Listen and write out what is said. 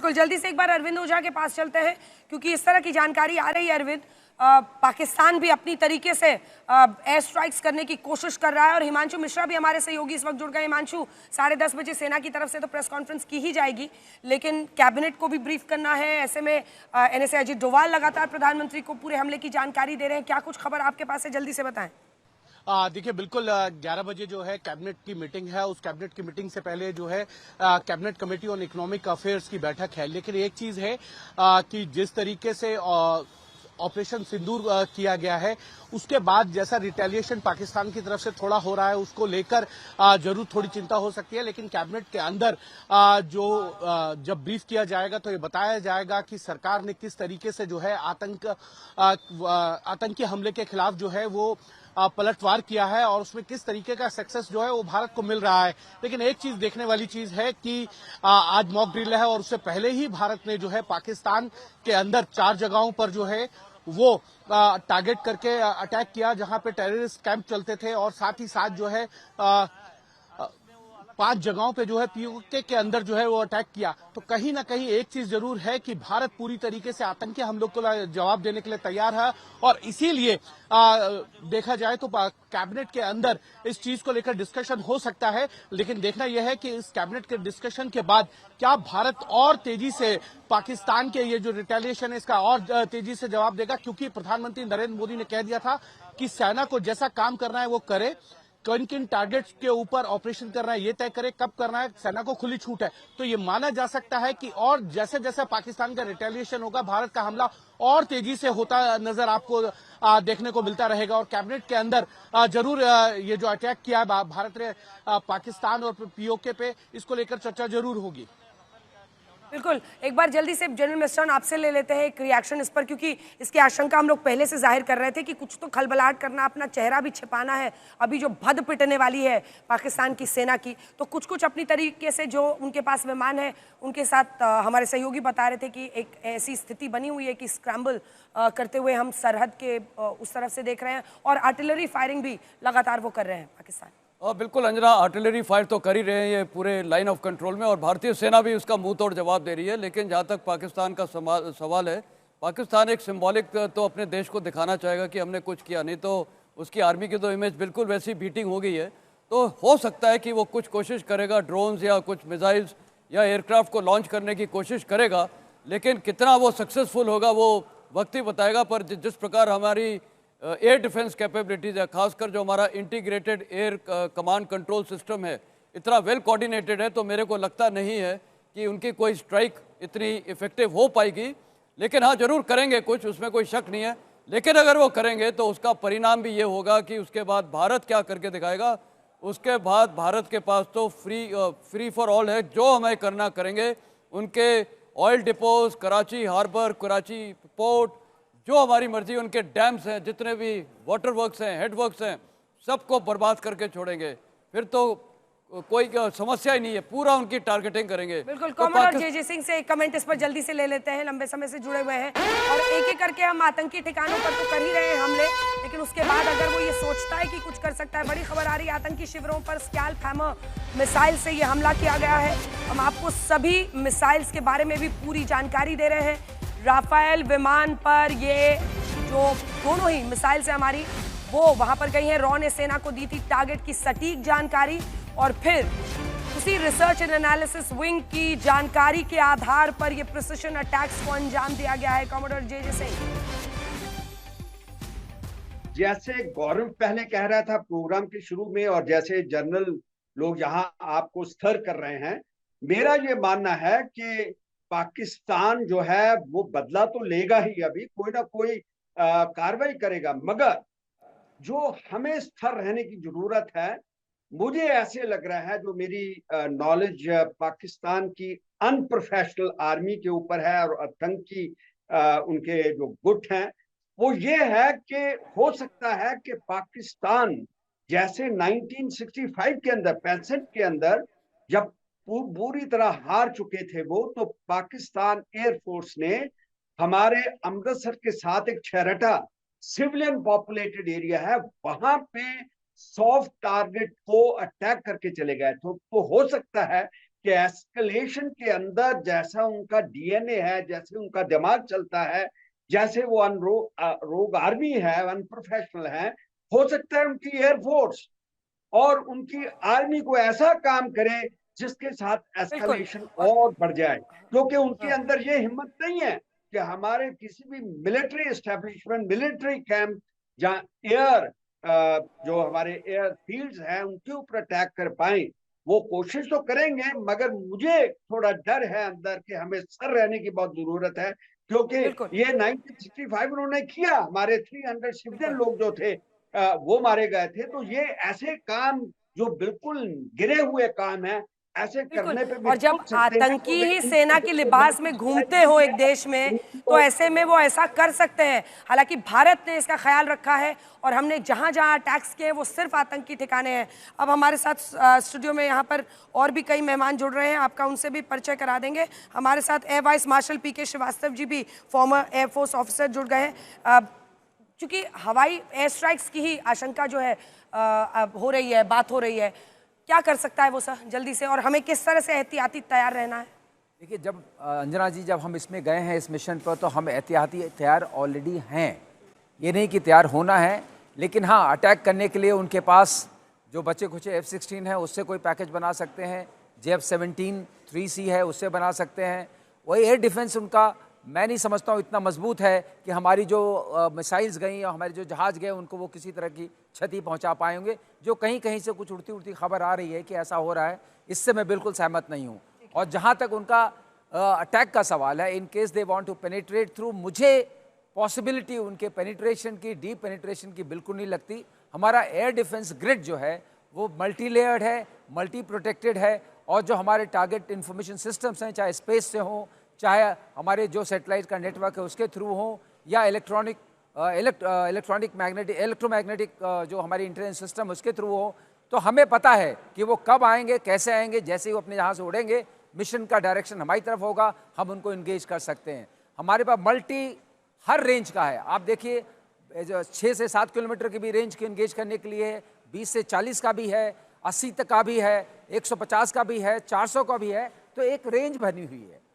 बिल्कुल, जल्दी से एक बार अरविंद ओझा के पास चलते हैं, क्योंकि इस तरह की जानकारी आ रही है अरविंद, पाकिस्तान भी अपनी तरीके से एयर स्ट्राइक्स करने की कोशिश कर रहा है। और हिमांशु मिश्रा भी हमारे सहयोगी इस वक्त जुड़ गए। हिमांशु, 10:30 बजे सेना की तरफ से तो प्रेस कॉन्फ्रेंस की ही जाएगी, लेकिन कैबिनेट को भी ब्रीफ करना है। ऐसे में NSA अजीत डोभाल लगातार प्रधानमंत्री को पूरे हमले की जानकारी दे रहे हैं। क्या कुछ खबर आपके पास है, जल्दी से बताएं। देखिए, बिल्कुल 11 बजे जो है कैबिनेट की मीटिंग है। उस कैबिनेट की मीटिंग से पहले जो है cabinet committee on economic affairs की बैठक है। लेकिन एक चीज है कि जिस तरीके से ऑपरेशन सिंदूर किया गया है, उसके बाद जैसा रिटेलिएशन पाकिस्तान की तरफ से थोड़ा हो रहा है, उसको लेकर जरूर थोड़ी चिंता हो सकती है। लेकिन कैबिनेट के अंदर जब ब्रीफ किया जाएगा तो ये बताया जाएगा कि सरकार ने किस तरीके से जो है आतंकी हमले के खिलाफ जो है वो पलटवार किया है और उसमें किस तरीके का सक्सेस जो है वो भारत को मिल रहा है। लेकिन एक चीज देखने वाली चीज है कि आज मॉक ड्रिल है और उससे पहले ही भारत ने जो है पाकिस्तान के अंदर 4 जगहों पर जो है वो टारगेट करके अटैक किया, जहां पे टेररिस्ट कैंप चलते थे। और साथ ही साथ जो है 5 जगहों पे जो है POK के अंदर जो है वो अटैक किया। तो कहीं ना कहीं एक चीज जरूर है कि भारत पूरी तरीके से आतंकी हमलों को जवाब देने के लिए तैयार है। और इसीलिए देखा जाए तो कैबिनेट के अंदर इस चीज को लेकर डिस्कशन हो सकता है। लेकिन देखना यह है कि इस कैबिनेट के डिस्कशन के बाद क्या भारत और तेजी से पाकिस्तान के ये जो रिटेलिएशन है इसका और तेजी से जवाब देगा, क्योंकि प्रधानमंत्री नरेंद्र मोदी ने कह दिया था कि सेना को जैसा काम करना है वो करे, किन किन टारगेट्स के ऊपर ऑपरेशन करना है ये तय करे, कब करना है सेना को खुली छूट है। तो ये माना जा सकता है कि और जैसे जैसे पाकिस्तान का रिटेलिएशन होगा, भारत का हमला और तेजी से होता नजर आपको देखने को मिलता रहेगा। और कैबिनेट के अंदर जरूर ये जो अटैक किया है भारत ने पाकिस्तान और POK पे, इसको लेकर चर्चा जरूर होगी। बिल्कुल, एक बार जल्दी से जनरल मिस्टर्न आपसे ले लेते हैं एक रिएक्शन इस पर, क्योंकि इसकी आशंका हम लोग पहले से जाहिर कर रहे थे कि कुछ तो खलबलाहट करना, अपना चेहरा भी छिपाना है। अभी जो भद पिटने वाली है पाकिस्तान की सेना की, तो कुछ कुछ अपनी तरीके से जो उनके पास विमान है उनके साथ हमारे सहयोगी बता रहे थे कि एक ऐसी स्थिति बनी हुई है कि स्क्रैम्बल करते हुए हम सरहद के उस तरफ से देख रहे हैं, और आर्टिलरी फायरिंग भी लगातार वो कर रहे हैं पाकिस्तान। बिल्कुल अंजना, आर्टिलरी फायर तो कर ही रहे हैं ये पूरे लाइन ऑफ कंट्रोल में, और भारतीय सेना भी उसका मुंह तोड़ जवाब दे रही है। लेकिन जहाँ तक पाकिस्तान का सवाल है, पाकिस्तान एक सिंबॉलिक तो अपने देश को दिखाना चाहेगा कि हमने कुछ किया, नहीं तो उसकी आर्मी की तो इमेज बिल्कुल वैसी बीटिंग हो गई है। तो हो सकता है कि वो कुछ कोशिश करेगा, ड्रोन्स या कुछ मिसाइल्स या एयरक्राफ्ट को लॉन्च करने की कोशिश करेगा, लेकिन कितना वो सक्सेसफुल होगा वो वक्त ही बताएगा। पर जिस प्रकार हमारी एयर डिफेंस कैपेबिलिटीज़ है, खासकर जो हमारा integrated air command control system है, इतना वेल कोऑर्डिनेटेड है, तो मेरे को लगता नहीं है कि उनकी कोई स्ट्राइक इतनी इफेक्टिव हो पाएगी। लेकिन हाँ, जरूर करेंगे कुछ, उसमें कोई शक नहीं है। लेकिन अगर वो करेंगे तो उसका परिणाम भी ये होगा कि उसके बाद भारत क्या करके दिखाएगा। उसके बाद भारत के पास तो फ्री फॉर ऑल है, जो हमें करना करेंगे। उनके oil depots, Karachi harbour, Karachi port, जो हमारी मर्जी, उनके डैम्स हैं, जितने भी वाटर वर्क्स हैं, हेड वर्क्स हैं, सबको बर्बाद करके छोड़ेंगे। फिर तो कोई समस्या ही नहीं है, पूरा उनकी टारगेटिंग करेंगे। बिल्कुल, कॉमोडोर JJ सिंह से एक कमेंट इस पर जल्दी से ले लेते हैं, लंबे समय से जुड़े हुए हैं। और एक एक करके हम आतंकी ठिकानों पर तो कर ही रहे हैं हमले, लेकिन उसके बाद अगर वो ये सोचता है कि कुछ कर सकता है, बड़ी खबर आ रही है आतंकी शिविरों पर स्कैल्प हैमर मिसाइल से ये हमला किया गया है। हम आपको सभी मिसाइल्स के बारे में भी पूरी जानकारी दे रहे हैं। राफेल विमान पर ये जो दोनों ही मिसाइल से हमारी वो वहां पर गई हैं। रॉ ने सेना को दी थी टारगेट की सटीक जानकारी, और फिर उसी रिसर्च एंड एनालिसिस विंग की जानकारी के आधार पर ये प्रिसिशन अटैक्स को अंजाम दिया गया है। कॉमोडोर JJ सिंह, जैसे गौरव पहले कह रहा था प्रोग्राम के शुरू में, और जैसे जनरल लोग यहाँ आपको स्थिर कर रहे हैं, मेरा ये मानना है कि पाकिस्तान जो है वो बदला तो लेगा ही, अभी कोई ना कोई कार्रवाई करेगा, मगर जो हमें स्थिर रहने की जरूरत है, मुझे ऐसे लग रहा है, जो मेरी नॉलेज पाकिस्तान की अनप्रोफेशनल आर्मी के ऊपर है और आतंकी उनके जो गुट हैं, वो ये है कि हो सकता है कि पाकिस्तान जैसे 1965 के अंदर, 65 के अंदर जब पूरी तरह हार चुके थे वो, तो पाकिस्तान एयरफोर्स ने हमारे अमृतसर के साथ एक छेरटा सिविलियन पॉपुलेटेड एरिया है, वहां पे सॉफ्ट टारगेट को अटैक करके चले गए। तो हो सकता है कि एस्केलेशन के अंदर जैसा उनका डीएनए है, जैसे उनका दिमाग चलता है, जैसे वो रोग आर्मी है, अनप्रोफेशनल है, हो सकता है उनकी एयरफोर्स और उनकी आर्मी को ऐसा काम करे जिसके साथ एस्केलेशन और बढ़ जाए, क्योंकि उनके अंदर ये हिम्मत नहीं है कि हमारे किसी भी मिलिट्री एस्टेब्लिशमेंट, मिलिट्री कैंप जहाँ एयर जो हमारे एयर फील्ड्स हैं उनके ऊपर अटैक कर पाए। वो कोशिश तो करेंगे, मगर मुझे थोड़ा डर है अंदर कि हमें सर रहने की बहुत जरूरत है, क्योंकि ये 1965 उन्होंने किया, हमारे 300 सिविलियन लोग जो थे वो मारे गए थे। तो ये ऐसे काम जो बिल्कुल गिरे हुए काम है, ऐसे करने पे भी और जब आतंकी ही सेना के लिबास में घूमते हो एक देश में, तो ऐसे में वो ऐसा कर सकते हैं। हालांकि भारत ने इसका ख्याल रखा है और हमने जहां जहां अटैक्स किए वो सिर्फ आतंकी ठिकाने हैं। अब हमारे साथ स्टूडियो में यहाँ पर और भी कई मेहमान जुड़ रहे हैं, आपका उनसे भी परिचय करा देंगे। हमारे साथ एयर वाइस मार्शल पीके श्रीवास्तव जी भी फॉर्मर एयरफोर्स ऑफिसर जुड़ गए हैं। चूंकि हवाई एयर स्ट्राइक्स की ही आशंका जो है हो रही है, बात हो रही है, क्या कर सकता है वो सर जल्दी से, और हमें किस तरह से एहतियाती तैयार रहना है? देखिए, जब अंजना जी, जब हम इसमें गए हैं इस मिशन पर, तो हम एहतियाती तैयार ऑलरेडी हैं। ये नहीं कि तैयार होना है, लेकिन हाँ, अटैक करने के लिए उनके पास जो बचे खुचे F-16 है उससे कोई पैकेज बना सकते हैं, JF-17 3C है उससे बना सकते हैं। वही एयर डिफेंस उनका मैं नहीं समझता हूँ इतना मजबूत है कि हमारी जो मिसाइल्स गई और हमारे जो जहाज़ गए उनको वो किसी तरह की क्षति पहुँचा पाएंगे। जो कहीं कहीं से कुछ उड़ती उड़ती खबर आ रही है कि ऐसा हो रहा है, इससे मैं बिल्कुल सहमत नहीं हूँ। और जहाँ तक उनका अटैक का सवाल है, in case they want to penetrate through, मुझे पॉसिबिलिटी उनके पेनिट्रेशन की, डीप पेनिट्रेशन की बिल्कुल नहीं लगती। हमारा एयर डिफेंस ग्रिड जो है वो मल्टी लेयर्ड है, मल्टी प्रोटेक्टेड है, और जो हमारे टारगेट इंफॉर्मेशन सिस्टम्स हैं, चाहे स्पेस से हों, चाहे हमारे जो सैटेलाइट का नेटवर्क है उसके थ्रू हो, या इलेक्ट्रोमैग्नेटिक जो हमारी इंटेलिजेंस सिस्टम उसके थ्रू हो, तो हमें पता है कि वो कब आएंगे, कैसे आएंगे। जैसे ही वो अपने यहाँ से उड़ेंगे, मिशन का डायरेक्शन हमारी तरफ होगा, हम उनको इंगेज कर सकते हैं। हमारे पास हर रेंज का है। आप देखिए, 6 से 7 किलोमीटर की भी रेंज को इंगेज करने के लिए है, 20 से 40 का भी है, 80 तक का भी है, 150 का भी है, 400 का भी है। तो एक रेंज बनी हुई है।